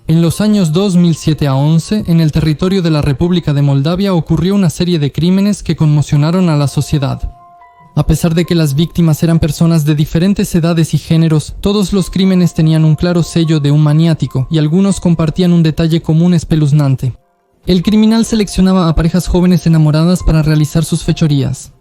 En los años 2007 a 11, en el territorio de la República de Moldavia ocurrió una serie de crímenes que conmocionaron a la sociedad. A pesar de que las víctimas eran personas de diferentes edades y géneros, todos los crímenes tenían un claro sello de un maniático y algunos compartían un detalle común espeluznante. El criminal seleccionaba a parejas jóvenes enamoradas para realizar sus fechorías.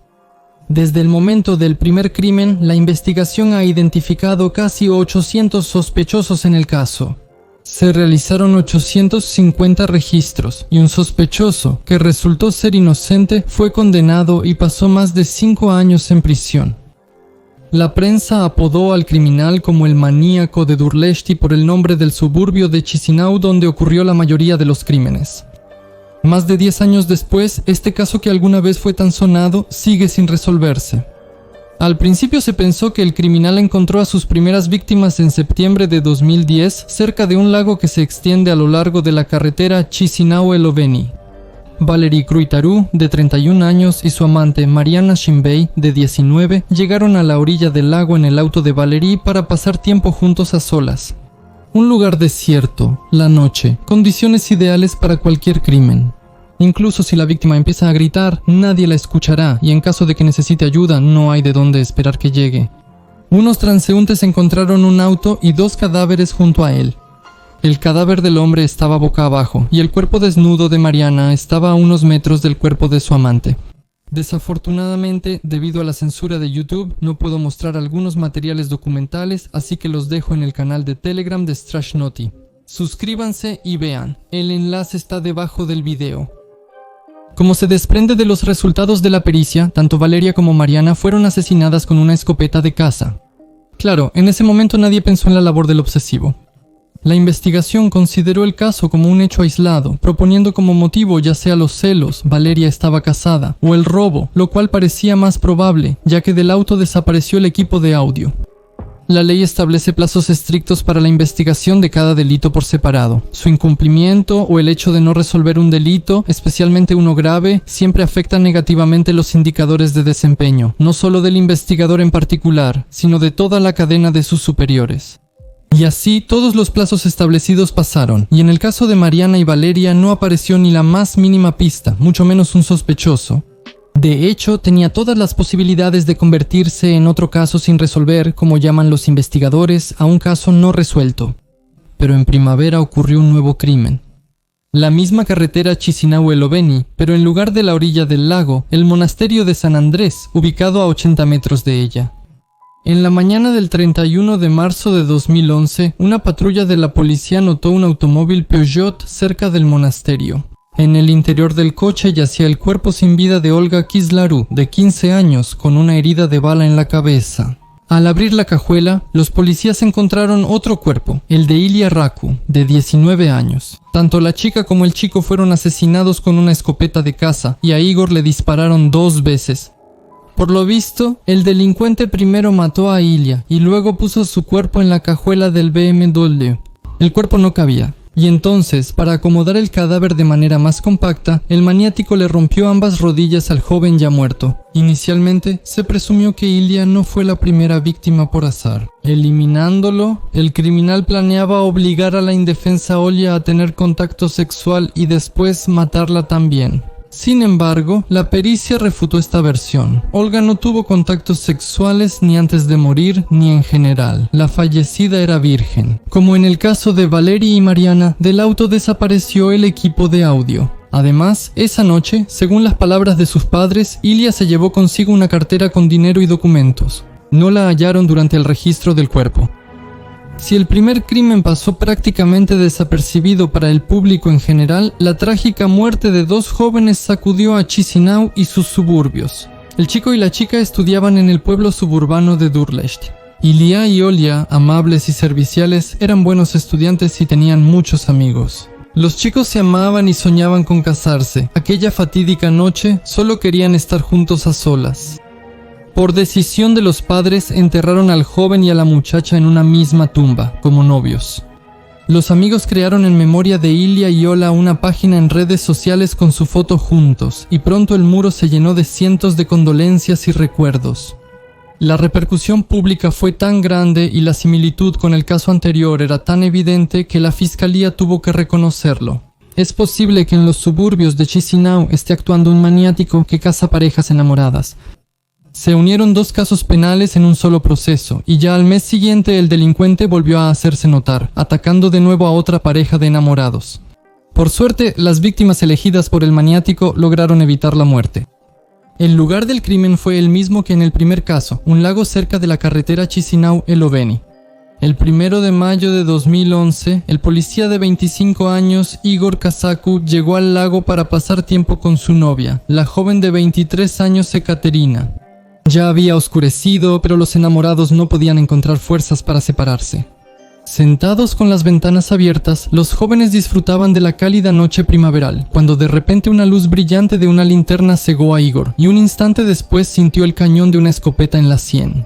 Desde el momento del primer crimen, la investigación ha identificado casi 800 sospechosos en el caso. Se realizaron 850 registros y un sospechoso, que resultó ser inocente, fue condenado y pasó más de 5 años en prisión. La prensa apodó al criminal como el maníaco de Durlești por el nombre del suburbio de Chisinau donde ocurrió la mayoría de los crímenes. Más de 10 años después, este caso que alguna vez fue tan sonado sigue sin resolverse. Al principio se pensó que el criminal encontró a sus primeras víctimas en septiembre de 2010 cerca de un lago que se extiende a lo largo de la carretera Chisinau-Eloveni. Valerii Cruitaru, de 31 años, y su amante Mariana Shimbei, de 19, llegaron a la orilla del lago en el auto de Valerii para pasar tiempo juntos a solas. Un lugar desierto, la noche, condiciones ideales para cualquier crimen. Incluso si la víctima empieza a gritar, nadie la escuchará y en caso de que necesite ayuda, no hay de dónde esperar que llegue. Unos transeúntes encontraron un auto y 2 cadáveres junto a él. El cadáver del hombre estaba boca abajo y el cuerpo desnudo de Mariana estaba a unos metros del cuerpo de su amante. Desafortunadamente, debido a la censura de YouTube, no puedo mostrar algunos materiales documentales, así que los dejo en el canal de Telegram de Strashnoti. Suscríbanse y vean, el enlace está debajo del video. Como se desprende de los resultados de la pericia, tanto Valeria como Mariana fueron asesinadas con una escopeta de caza. Claro, en ese momento nadie pensó en la labor del obsesivo. La investigación consideró el caso como un hecho aislado, proponiendo como motivo ya sea los celos, Valeria estaba casada, o el robo, lo cual parecía más probable, ya que del auto desapareció el equipo de audio. La ley establece plazos estrictos para la investigación de cada delito por separado. Su incumplimiento o el hecho de no resolver un delito, especialmente uno grave, siempre afecta negativamente los indicadores de desempeño, no solo del investigador en particular, sino de toda la cadena de sus superiores. Y así todos los plazos establecidos pasaron, y en el caso de Mariana y Valeria no apareció ni la más mínima pista, mucho menos un sospechoso. De hecho, tenía todas las posibilidades de convertirse en otro caso sin resolver, como llaman los investigadores, a un caso no resuelto. Pero en primavera ocurrió un nuevo crimen. La misma carretera Chisinau-Eloveni, pero en lugar de la orilla del lago, el monasterio de San Andrés, ubicado a 80 metros de ella. En la mañana del 31 de marzo de 2011, una patrulla de la policía notó un automóvil Peugeot cerca del monasterio. En el interior del coche yacía el cuerpo sin vida de Olga Kislaru, de 15 años, con una herida de bala en la cabeza. Al abrir la cajuela, los policías encontraron otro cuerpo, el de Ilia Racu, de 19 años. Tanto la chica como el chico fueron asesinados con una escopeta de caza, y a Igor le dispararon 2 veces. Por lo visto, el delincuente primero mató a Ilia, y luego puso su cuerpo en la cajuela del BMW. El cuerpo no cabía. Y entonces, para acomodar el cadáver de manera más compacta, el maniático le rompió ambas rodillas al joven ya muerto. Inicialmente, se presumió que Ilia no fue la primera víctima por azar. Eliminándolo, el criminal planeaba obligar a la indefensa Olga a tener contacto sexual y después matarla también. Sin embargo, la pericia refutó esta versión. Olga no tuvo contactos sexuales ni antes de morir ni en general. La fallecida era virgen. Como en el caso de Valeria y Mariana, del auto desapareció el equipo de audio. Además, esa noche, según las palabras de sus padres, Ilia se llevó consigo una cartera con dinero y documentos. No la hallaron durante el registro del cuerpo. Si el primer crimen pasó prácticamente desapercibido para el público en general, la trágica muerte de 2 jóvenes sacudió a Chisinau y sus suburbios. El chico y la chica estudiaban en el pueblo suburbano de Durlești. Ilia y Olga, amables y serviciales, eran buenos estudiantes y tenían muchos amigos. Los chicos se amaban y soñaban con casarse. Aquella fatídica noche solo querían estar juntos a solas. Por decisión de los padres, enterraron al joven y a la muchacha en una misma tumba, como novios. Los amigos crearon en memoria de Ilia y Olga una página en redes sociales con su foto juntos, y pronto el muro se llenó de cientos de condolencias y recuerdos. La repercusión pública fue tan grande y la similitud con el caso anterior era tan evidente que la fiscalía tuvo que reconocerlo. Es posible que en los suburbios de Chisinau esté actuando un maniático que caza parejas enamoradas. Se unieron dos casos penales en un solo proceso, y ya al mes siguiente el delincuente volvió a hacerse notar, atacando de nuevo a otra pareja de enamorados. Por suerte, las víctimas elegidas por el maniático lograron evitar la muerte. El lugar del crimen fue el mismo que en el primer caso, un lago cerca de la carretera Chisinau-Eloveni. El 1 de mayo de 2011, el policía de 25 años, Igor Kasaku, llegó al lago para pasar tiempo con su novia, la joven de 23 años Ekaterina. Ya había oscurecido, pero los enamorados no podían encontrar fuerzas para separarse. Sentados con las ventanas abiertas, los jóvenes disfrutaban de la cálida noche primaveral, cuando de repente una luz brillante de una linterna cegó a Igor, y un instante después sintió el cañón de una escopeta en la sien.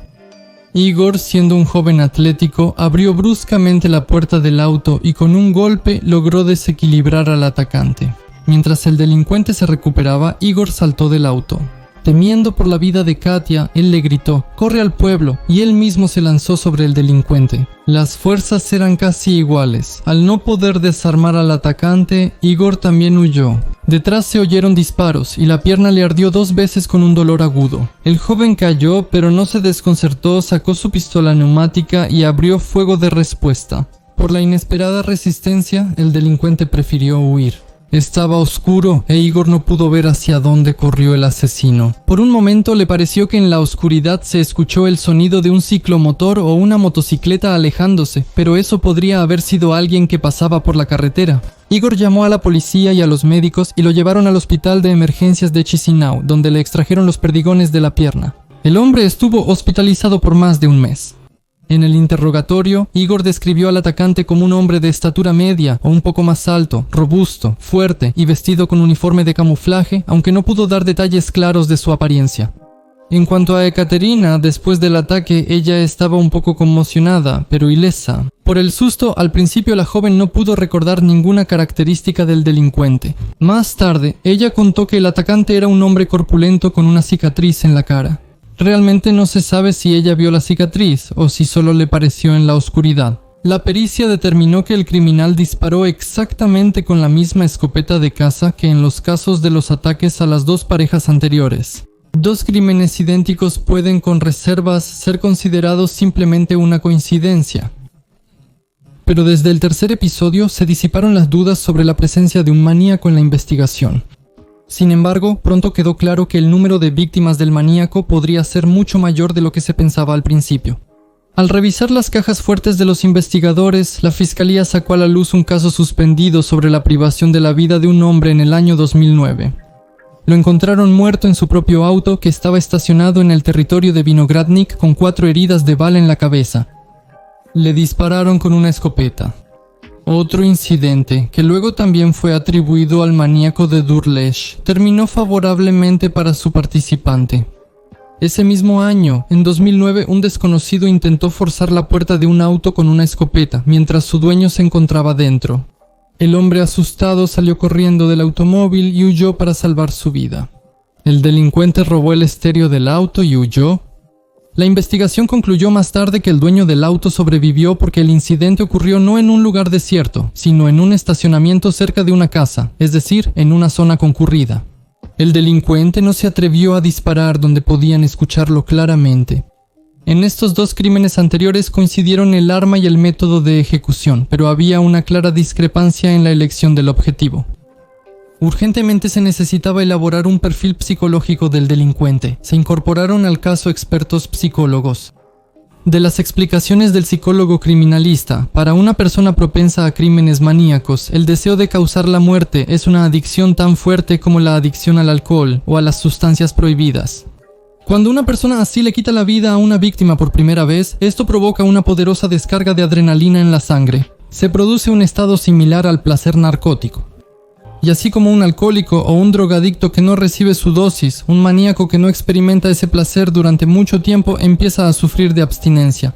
Igor, siendo un joven atlético, abrió bruscamente la puerta del auto y con un golpe logró desequilibrar al atacante. Mientras el delincuente se recuperaba, Igor saltó del auto. Temiendo por la vida de Katia, él le gritó: «¡Corre al pueblo!», y él mismo se lanzó sobre el delincuente. Las fuerzas eran casi iguales. Al no poder desarmar al atacante, Igor también huyó. Detrás se oyeron disparos y la pierna le ardió 2 veces con un dolor agudo. El joven cayó, pero no se desconcertó, sacó su pistola neumática y abrió fuego de respuesta. Por la inesperada resistencia, el delincuente prefirió huir. Estaba oscuro e Igor no pudo ver hacia dónde corrió el asesino. Por un momento le pareció que en la oscuridad se escuchó el sonido de un ciclomotor o una motocicleta alejándose, pero eso podría haber sido alguien que pasaba por la carretera. Igor llamó a la policía y a los médicos y lo llevaron al hospital de emergencias de Chisinau, donde le extrajeron los perdigones de la pierna. El hombre estuvo hospitalizado por más de un mes. En el interrogatorio, Igor describió al atacante como un hombre de estatura media o un poco más alto, robusto, fuerte y vestido con uniforme de camuflaje, aunque no pudo dar detalles claros de su apariencia. En cuanto a Ekaterina, después del ataque ella estaba un poco conmocionada, pero ilesa. Por el susto, al principio la joven no pudo recordar ninguna característica del delincuente. Más tarde, ella contó que el atacante era un hombre corpulento con una cicatriz en la cara. Realmente no se sabe si ella vio la cicatriz o si solo le pareció en la oscuridad. La pericia determinó que el criminal disparó exactamente con la misma escopeta de caza que en los casos de los ataques a las 2 parejas anteriores. 2 crímenes idénticos pueden con reservas ser considerados simplemente una coincidencia. Pero desde el tercer episodio se disiparon las dudas sobre la presencia de un maníaco en la investigación. Sin embargo, pronto quedó claro que el número de víctimas del maníaco podría ser mucho mayor de lo que se pensaba al principio. Al revisar las cajas fuertes de los investigadores, la fiscalía sacó a la luz un caso suspendido sobre la privación de la vida de un hombre en el año 2009. Lo encontraron muerto en su propio auto que estaba estacionado en el territorio de Vinogradnik con 4 heridas de bala en la cabeza. Le dispararon con una escopeta. Otro incidente, que luego también fue atribuido al maníaco de Durlesh, terminó favorablemente para su participante. Ese mismo año, en 2009, un desconocido intentó forzar la puerta de un auto con una escopeta, mientras su dueño se encontraba dentro. El hombre asustado salió corriendo del automóvil y huyó para salvar su vida. El delincuente robó el estéreo del auto y huyó. La investigación concluyó más tarde que el dueño del auto sobrevivió porque el incidente ocurrió no en un lugar desierto, sino en un estacionamiento cerca de una casa, es decir, en una zona concurrida. El delincuente no se atrevió a disparar donde podían escucharlo claramente. En estos 2 crímenes anteriores coincidieron el arma y el método de ejecución, pero había una clara discrepancia en la elección del objetivo. Urgentemente se necesitaba elaborar un perfil psicológico del delincuente. Se incorporaron al caso expertos psicólogos. De las explicaciones del psicólogo criminalista, para una persona propensa a crímenes maníacos, el deseo de causar la muerte es una adicción tan fuerte como la adicción al alcohol o a las sustancias prohibidas. Cuando una persona así le quita la vida a una víctima por primera vez, esto provoca una poderosa descarga de adrenalina en la sangre. Se produce un estado similar al placer narcótico. Y así como un alcohólico o un drogadicto que no recibe su dosis, un maníaco que no experimenta ese placer durante mucho tiempo empieza a sufrir de abstinencia.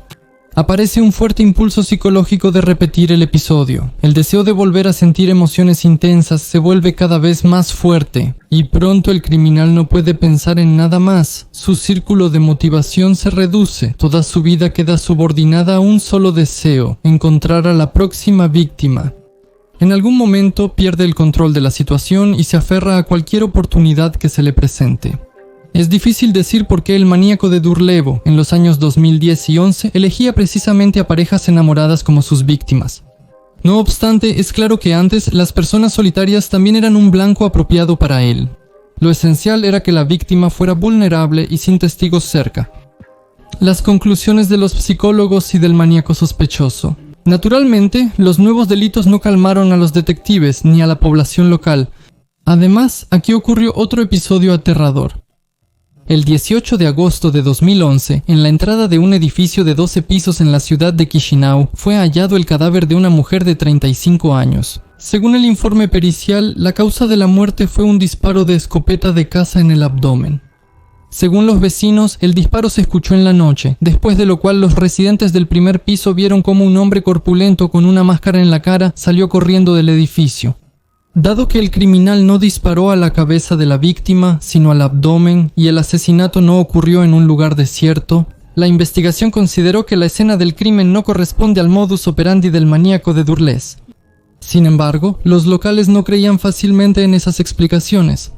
Aparece un fuerte impulso psicológico de repetir el episodio. El deseo de volver a sentir emociones intensas se vuelve cada vez más fuerte, y pronto el criminal no puede pensar en nada más. Su círculo de motivación se reduce. Toda su vida queda subordinada a un solo deseo: encontrar a la próxima víctima. En algún momento pierde el control de la situación y se aferra a cualquier oportunidad que se le presente. Es difícil decir por qué el maníaco de Durlevo, en los años 2010 y 11, elegía precisamente a parejas enamoradas como sus víctimas. No obstante, es claro que antes las personas solitarias también eran un blanco apropiado para él. Lo esencial era que la víctima fuera vulnerable y sin testigos cerca. Las conclusiones de los psicólogos y del maníaco sospechoso. Naturalmente, los nuevos delitos no calmaron a los detectives ni a la población local. Además, aquí ocurrió otro episodio aterrador. El 18 de agosto de 2011, en la entrada de un edificio de 12 pisos en la ciudad de Chisinau, fue hallado el cadáver de una mujer de 35 años. Según el informe pericial, la causa de la muerte fue un disparo de escopeta de caza en el abdomen. Según los vecinos, el disparo se escuchó en la noche, después de lo cual los residentes del primer piso vieron cómo un hombre corpulento con una máscara en la cara salió corriendo del edificio. Dado que el criminal no disparó a la cabeza de la víctima, sino al abdomen, y el asesinato no ocurrió en un lugar desierto, la investigación consideró que la escena del crimen no corresponde al modus operandi del maníaco de Durles. Sin embargo, los locales no creían fácilmente en esas explicaciones.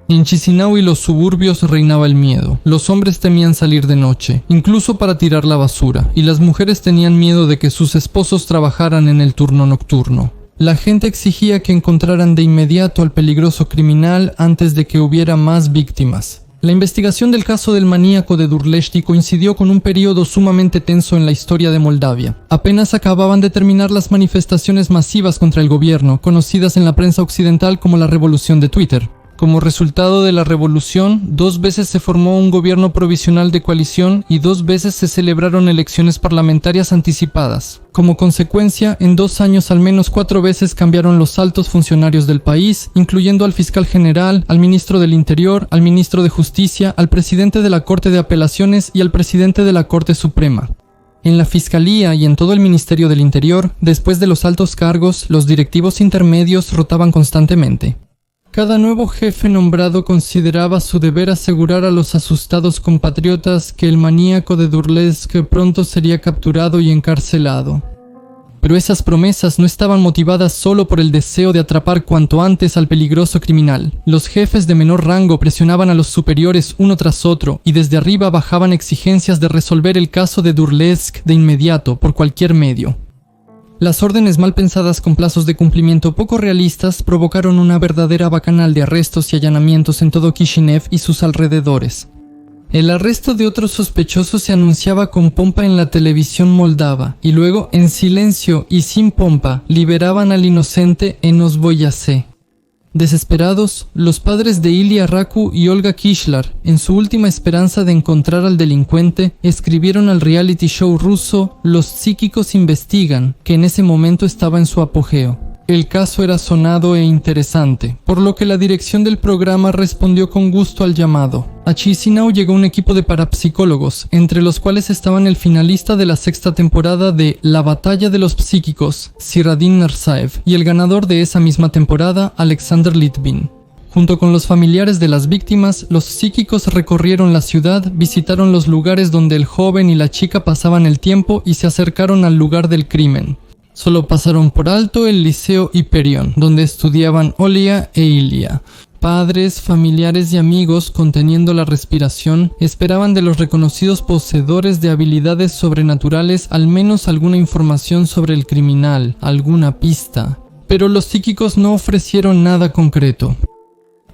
En Chisinau y los suburbios reinaba el miedo. Los hombres temían salir de noche, incluso para tirar la basura, y las mujeres tenían miedo de que sus esposos trabajaran en el turno nocturno. La gente exigía que encontraran de inmediato al peligroso criminal antes de que hubiera más víctimas. La investigación del caso del maníaco de Durlesti coincidió con un periodo sumamente tenso en la historia de Moldavia. Apenas acababan de terminar las manifestaciones masivas contra el gobierno, conocidas en la prensa occidental como la revolución de Twitter. Como resultado de la revolución, 2 veces se formó un gobierno provisional de coalición y 2 veces se celebraron elecciones parlamentarias anticipadas. Como consecuencia, en 2 años al menos 4 veces cambiaron los altos funcionarios del país, incluyendo al fiscal general, al ministro del Interior, al ministro de Justicia, al presidente de la Corte de Apelaciones y al presidente de la Corte Suprema. En la Fiscalía y en todo el Ministerio del Interior, después de los altos cargos, los directivos intermedios rotaban constantemente. Cada nuevo jefe nombrado consideraba su deber asegurar a los asustados compatriotas que el maníaco de Durlesk pronto sería capturado y encarcelado. Pero esas promesas no estaban motivadas solo por el deseo de atrapar cuanto antes al peligroso criminal. Los jefes de menor rango presionaban a los superiores uno tras otro y desde arriba bajaban exigencias de resolver el caso de Durlesk de inmediato por cualquier medio. Las órdenes mal pensadas con plazos de cumplimiento poco realistas provocaron una verdadera bacanal de arrestos y allanamientos en todo Kishinev y sus alrededores. El arresto de otros sospechosos se anunciaba con pompa en la televisión moldava y luego, en silencio y sin pompa, liberaban al inocente en Osvoyase. Desesperados, los padres de Ilya Raku y Olga Kishlar, en su última esperanza de encontrar al delincuente, escribieron al reality show ruso Los Psíquicos Investigan, que en ese momento estaba en su apogeo. El caso era sonado e interesante, por lo que la dirección del programa respondió con gusto al llamado. A Chisinau llegó un equipo de parapsicólogos, entre los cuales estaban el finalista de la 6ª temporada de La Batalla de los Psíquicos, Siradin Narzaev, y el ganador de esa misma temporada, Alexander Litvin. Junto con los familiares de las víctimas, los psíquicos recorrieron la ciudad, visitaron los lugares donde el joven y la chica pasaban el tiempo y se acercaron al lugar del crimen. Solo pasaron por alto el Liceo Hyperion, donde estudiaban Olia e Ilya. Padres, familiares y amigos, conteniendo la respiración, esperaban de los reconocidos poseedores de habilidades sobrenaturales al menos alguna información sobre el criminal, alguna pista. Pero los psíquicos no ofrecieron nada concreto.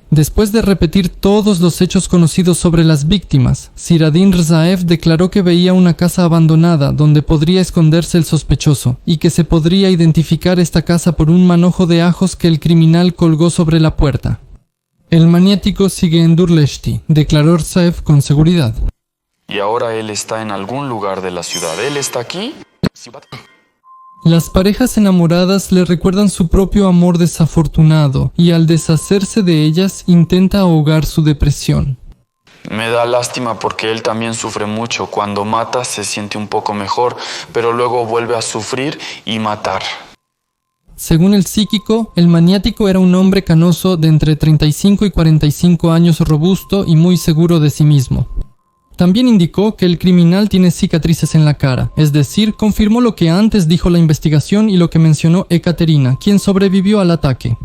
Después de repetir todos los hechos conocidos sobre las víctimas, Siradin Rzaev declaró que veía una casa abandonada donde podría esconderse el sospechoso, y que se podría identificar esta casa por un manojo de ajos que el criminal colgó sobre la puerta. El maniático sigue en Durlesti, declaró Rzaev con seguridad. Y ahora él está en algún lugar de la ciudad. ¿Él está aquí? Las parejas enamoradas le recuerdan su propio amor desafortunado y al deshacerse de ellas intenta ahogar su depresión. Me da lástima porque él también sufre mucho. Cuando mata se siente un poco mejor, pero luego vuelve a sufrir y matar. Según el psíquico, el maniático era un hombre canoso de entre 35 y 45 años, robusto y muy seguro de sí mismo. También indicó que el criminal tiene cicatrices en la cara, es decir, confirmó lo que antes dijo la investigación y lo que mencionó Ekaterina, quien sobrevivió al ataque.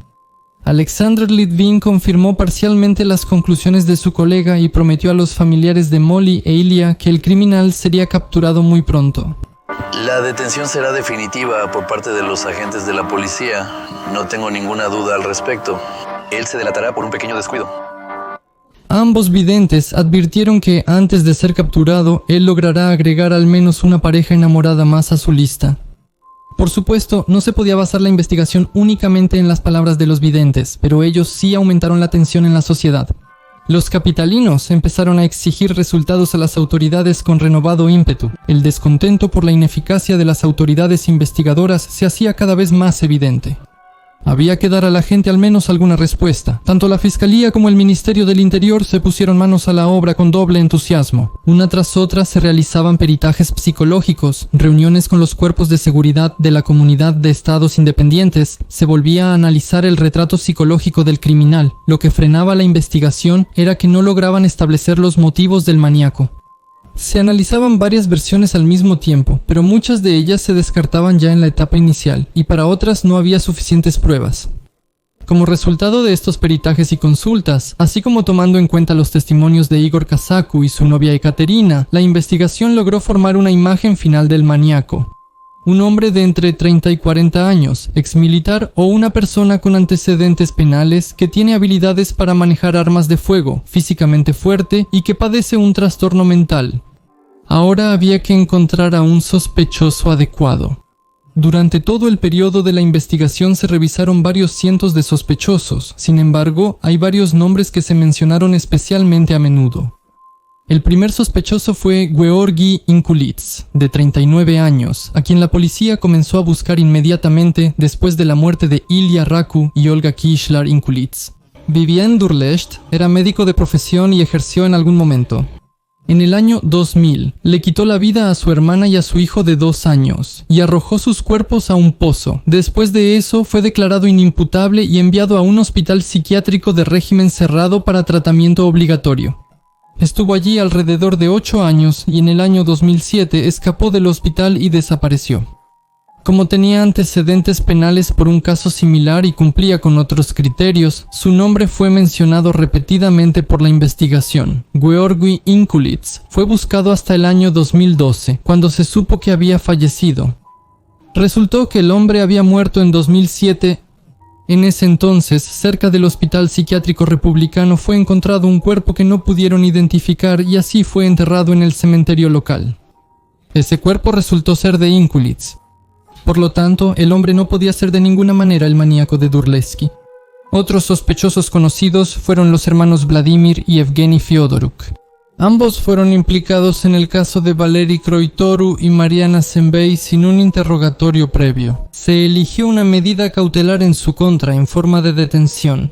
Alexander Litvin confirmó parcialmente las conclusiones de su colega y prometió a los familiares de Molly e Ilya que el criminal sería capturado muy pronto. La detención será definitiva por parte de los agentes de la policía. No tengo ninguna duda al respecto. Él se delatará por un pequeño descuido. Ambos videntes advirtieron que antes de ser capturado, él logrará agregar al menos una pareja enamorada más a su lista. Por supuesto, no se podía basar la investigación únicamente en las palabras de los videntes, pero ellos sí aumentaron la tensión en la sociedad. Los capitalinos empezaron a exigir resultados a las autoridades con renovado ímpetu. El descontento por la ineficacia de las autoridades investigadoras se hacía cada vez más evidente. Había que dar a la gente al menos alguna respuesta. Tanto la Fiscalía como el Ministerio del Interior se pusieron manos a la obra con doble entusiasmo. Una tras otra se realizaban peritajes psicológicos, reuniones con los cuerpos de seguridad de la Comunidad de Estados Independientes, se volvía a analizar el retrato psicológico del criminal. Lo que frenaba la investigación era que no lograban establecer los motivos del maníaco. Se analizaban varias versiones al mismo tiempo, pero muchas de ellas se descartaban ya en la etapa inicial, y para otras no había suficientes pruebas. Como resultado de estos peritajes y consultas, así como tomando en cuenta los testimonios de Igor Kasaku y su novia Ekaterina, la investigación logró formar una imagen final del maníaco. Un hombre de entre 30 y 40 años, exmilitar o una persona con antecedentes penales que tiene habilidades para manejar armas de fuego, físicamente fuerte y que padece un trastorno mental. Ahora había que encontrar a un sospechoso adecuado. Durante todo el periodo de la investigación se revisaron varios cientos de sospechosos, sin embargo, hay varios nombres que se mencionaron especialmente a menudo. El primer sospechoso fue Georgi Inkulits, de 39 años, a quien la policía comenzó a buscar inmediatamente después de la muerte de Ilya Raku y Olga Kishlar Inkulits. Vivía en Durlesht, era médico de profesión y ejerció en algún momento. En el año 2000, le quitó la vida a su hermana y a su hijo de 2 años, y arrojó sus cuerpos a un pozo. Después de eso, fue declarado inimputable y enviado a un hospital psiquiátrico de régimen cerrado para tratamiento obligatorio. Estuvo allí alrededor de 8 años y en el año 2007 escapó del hospital y desapareció. Como tenía antecedentes penales por un caso similar y cumplía con otros criterios, su nombre fue mencionado repetidamente por la investigación. Georgi Inkulits fue buscado hasta el año 2012, cuando se supo que había fallecido. Resultó que el hombre había muerto en 2007. En ese entonces, cerca del Hospital Psiquiátrico Republicano fue encontrado un cuerpo que no pudieron identificar y así fue enterrado en el cementerio local. Ese cuerpo resultó ser de Inkulits. Por lo tanto, el hombre no podía ser de ninguna manera el maníaco de Durlesky. Otros sospechosos conocidos fueron los hermanos Vladimir y Evgeny Fyodoruk. Ambos fueron implicados en el caso de Valery Kroitoru y Mariana Sembey sin un interrogatorio previo. Se eligió una medida cautelar en su contra en forma de detención.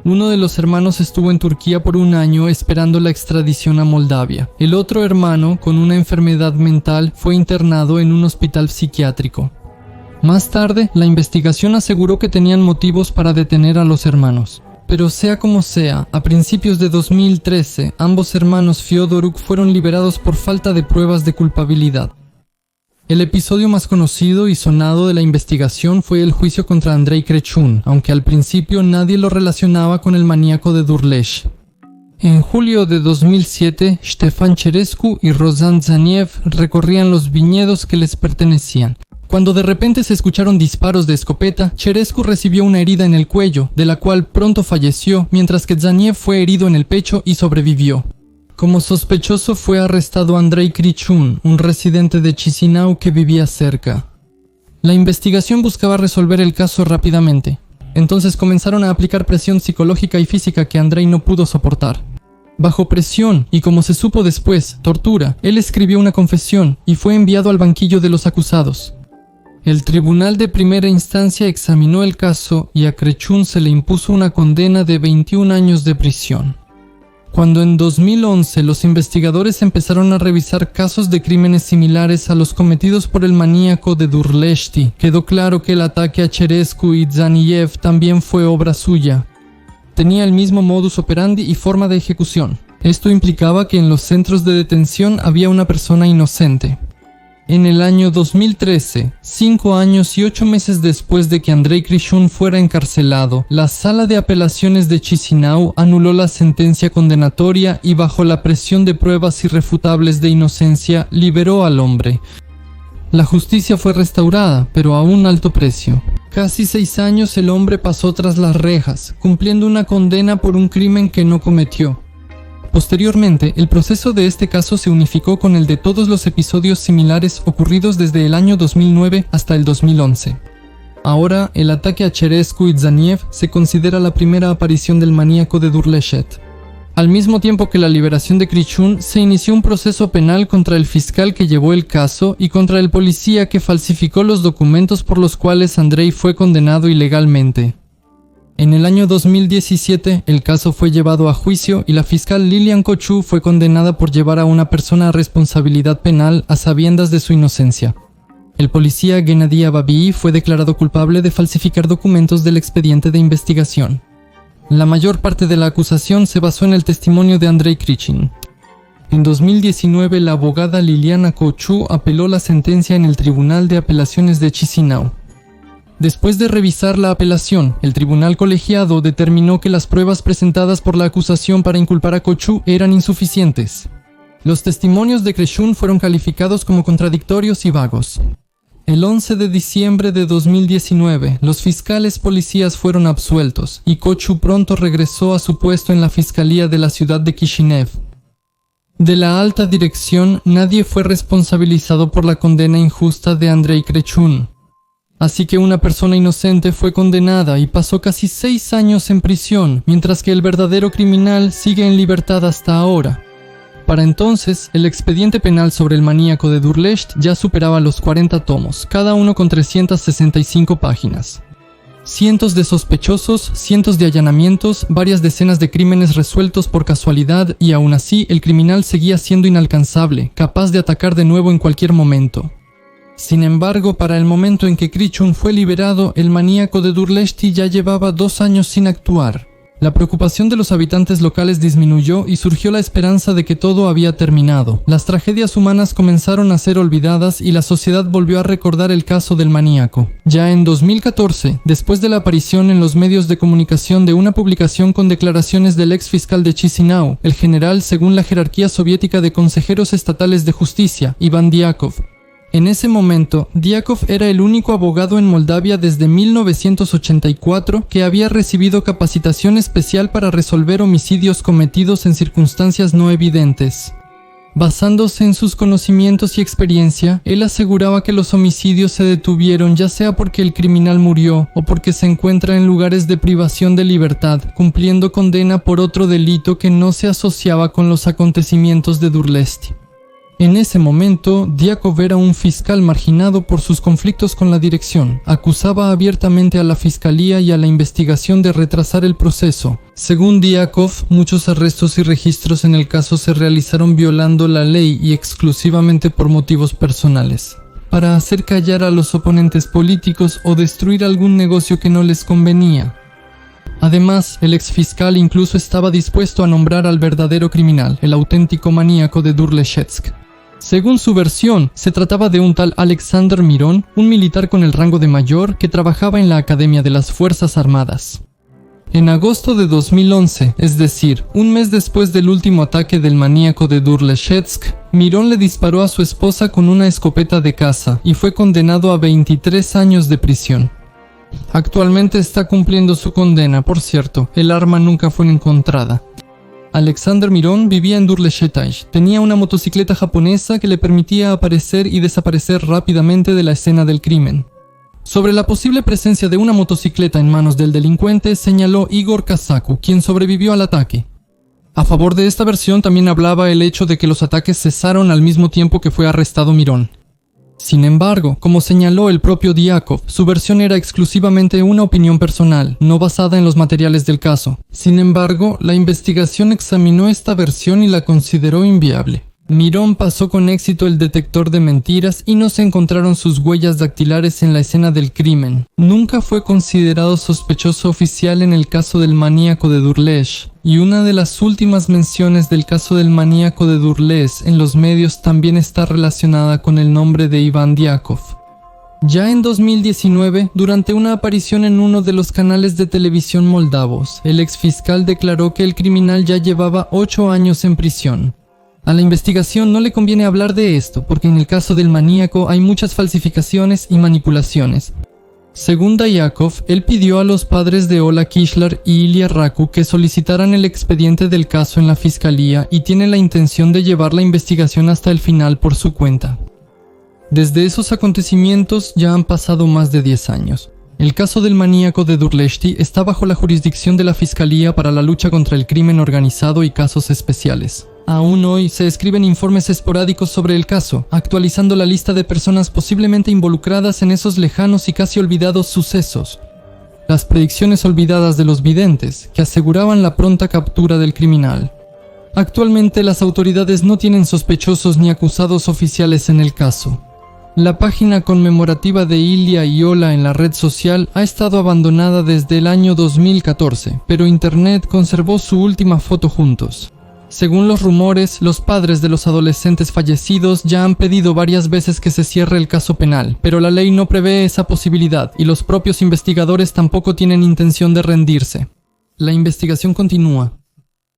Uno de los hermanos estuvo en Turquía por 1 año esperando la extradición a Moldavia. El otro hermano, con una enfermedad mental, fue internado en un hospital psiquiátrico. Más tarde, la investigación aseguró que tenían motivos para detener a los hermanos. Pero sea como sea, a principios de 2013, ambos hermanos Fyodoruk fueron liberados por falta de pruebas de culpabilidad. El episodio más conocido y sonado de la investigación fue el juicio contra Andrei Krechun, aunque al principio nadie lo relacionaba con el maníaco de Durlesh. En julio de 2007, Stefan Cherescu y Rozan Zaniev recorrían los viñedos que les pertenecían. Cuando de repente se escucharon disparos de escopeta, Cherescu recibió una herida en el cuello, de la cual pronto falleció, mientras que Zaniev fue herido en el pecho y sobrevivió. Como sospechoso fue arrestado Andrei Krichun, un residente de Chisinau que vivía cerca. La investigación buscaba resolver el caso rápidamente. Entonces comenzaron a aplicar presión psicológica y física que Andrei no pudo soportar. Bajo presión, y como se supo después, tortura, él escribió una confesión y fue enviado al banquillo de los acusados. El tribunal de primera instancia examinó el caso y a Krechun se le impuso una condena de 21 años de prisión. Cuando en 2011 los investigadores empezaron a revisar casos de crímenes similares a los cometidos por el maníaco de Durleshti, quedó claro que el ataque a Cerescu y Dzaniev también fue obra suya. Tenía el mismo modus operandi y forma de ejecución. Esto implicaba que en los centros de detención había una persona inocente. En el año 2013, 5 años y 8 meses después de que Andrei Krishun fuera encarcelado, la Sala de Apelaciones de Chisinau anuló la sentencia condenatoria y bajo la presión de pruebas irrefutables de inocencia, liberó al hombre. La justicia fue restaurada, pero a un alto precio. Casi 6 años el hombre pasó tras las rejas, cumpliendo una condena por un crimen que no cometió. Posteriormente, el proceso de este caso se unificó con el de todos los episodios similares ocurridos desde el año 2009 hasta el 2011. Ahora, el ataque a Cerescu y Dzaniev se considera la primera aparición del maníaco de Durleshet. Al mismo tiempo que la liberación de Krishun, se inició un proceso penal contra el fiscal que llevó el caso y contra el policía que falsificó los documentos por los cuales Andrei fue condenado ilegalmente. En el año 2017, el caso fue llevado a juicio y la fiscal Lilian Kochu fue condenada por llevar a una persona a responsabilidad penal a sabiendas de su inocencia. El policía Gennady Ababii fue declarado culpable de falsificar documentos del expediente de investigación. La mayor parte de la acusación se basó en el testimonio de Andrei Krichin. En 2019, la abogada Liliana Kochu apeló la sentencia en el Tribunal de Apelaciones de Chisinau. Después de revisar la apelación, el tribunal colegiado determinó que las pruebas presentadas por la acusación para inculpar a Kochu eran insuficientes. Los testimonios de Krishun fueron calificados como contradictorios y vagos. El 11 de diciembre de 2019, los fiscales policías fueron absueltos y Kochu pronto regresó a su puesto en la fiscalía de la ciudad de Kishinev. De la alta dirección, nadie fue responsabilizado por la condena injusta de Andrei Krishun. Así que una persona inocente fue condenada y pasó casi 6 años en prisión, mientras que el verdadero criminal sigue en libertad hasta ahora. Para entonces, el expediente penal sobre el maníaco de Durlesht ya superaba los 40 tomos, cada uno con 365 páginas. Cientos de sospechosos, cientos de allanamientos, varias decenas de crímenes resueltos por casualidad y aún así el criminal seguía siendo inalcanzable, capaz de atacar de nuevo en cualquier momento. Sin embargo, para el momento en que Krishun fue liberado, el maníaco de Durleshti ya llevaba 2 años sin actuar. La preocupación de los habitantes locales disminuyó y surgió la esperanza de que todo había terminado. Las tragedias humanas comenzaron a ser olvidadas y la sociedad volvió a recordar el caso del maníaco. Ya en 2014, después de la aparición en los medios de comunicación de una publicación con declaraciones del ex fiscal de Chisinau, el general según la jerarquía soviética de consejeros estatales de justicia, Iván Diakov. En ese momento, Diakov era el único abogado en Moldavia desde 1984 que había recibido capacitación especial para resolver homicidios cometidos en circunstancias no evidentes. Basándose en sus conocimientos y experiencia, él aseguraba que los homicidios se detuvieron ya sea porque el criminal murió o porque se encuentra en lugares de privación de libertad, cumpliendo condena por otro delito que no se asociaba con los acontecimientos de Durleshti. En ese momento, Diakov era un fiscal marginado por sus conflictos con la dirección. Acusaba abiertamente a la fiscalía y a la investigación de retrasar el proceso. Según Diakov, muchos arrestos y registros en el caso se realizaron violando la ley y exclusivamente por motivos personales, para hacer callar a los oponentes políticos o destruir algún negocio que no les convenía. Además, el exfiscal incluso estaba dispuesto a nombrar al verdadero criminal, el auténtico maníaco de Durleshetsk. Según su versión, se trataba de un tal Alexander Miron, un militar con el rango de mayor que trabajaba en la Academia de las Fuerzas Armadas. En agosto de 2011, es decir, un mes después del último ataque del maníaco de Durleshetsk, Miron le disparó a su esposa con una escopeta de caza y fue condenado a 23 años de prisión. Actualmente está cumpliendo su condena, por cierto, el arma nunca fue encontrada. Alexander Miron vivía en Durleshetsk. Tenía una motocicleta japonesa que le permitía aparecer y desaparecer rápidamente de la escena del crimen. Sobre la posible presencia de una motocicleta en manos del delincuente, señaló Igor Kasaku, quien sobrevivió al ataque. A favor de esta versión también hablaba el hecho de que los ataques cesaron al mismo tiempo que fue arrestado Miron. Sin embargo, como señaló el propio Diakov, su versión era exclusivamente una opinión personal, no basada en los materiales del caso. Sin embargo, la investigación examinó esta versión y la consideró inviable. Mirón pasó con éxito el detector de mentiras y no se encontraron sus huellas dactilares en la escena del crimen. Nunca fue considerado sospechoso oficial en el caso del maníaco de Durlech, y una de las últimas menciones del caso del maníaco de Durlech en los medios también está relacionada con el nombre de Iván Diakov. Ya en 2019, durante una aparición en uno de los canales de televisión moldavos, el exfiscal declaró que el criminal ya llevaba 8 años en prisión. A la investigación no le conviene hablar de esto, porque en el caso del maníaco hay muchas falsificaciones y manipulaciones. Según Diakov, él pidió a los padres de Ola Kishlar y Ilya Raku que solicitaran el expediente del caso en la fiscalía y tiene la intención de llevar la investigación hasta el final por su cuenta. Desde esos acontecimientos ya han pasado más de 10 años. El caso del maníaco de Durlechti está bajo la jurisdicción de la Fiscalía para la lucha contra el crimen organizado y casos especiales. Aún hoy se escriben informes esporádicos sobre el caso, actualizando la lista de personas posiblemente involucradas en esos lejanos y casi olvidados sucesos. Las predicciones olvidadas de los videntes, que aseguraban la pronta captura del criminal. Actualmente las autoridades no tienen sospechosos ni acusados oficiales en el caso. La página conmemorativa de Ilya y Ola en la red social ha estado abandonada desde el año 2014, pero Internet conservó su última foto juntos. Según los rumores, los padres de los adolescentes fallecidos ya han pedido varias veces que se cierre el caso penal, pero la ley no prevé esa posibilidad y los propios investigadores tampoco tienen intención de rendirse. La investigación continúa.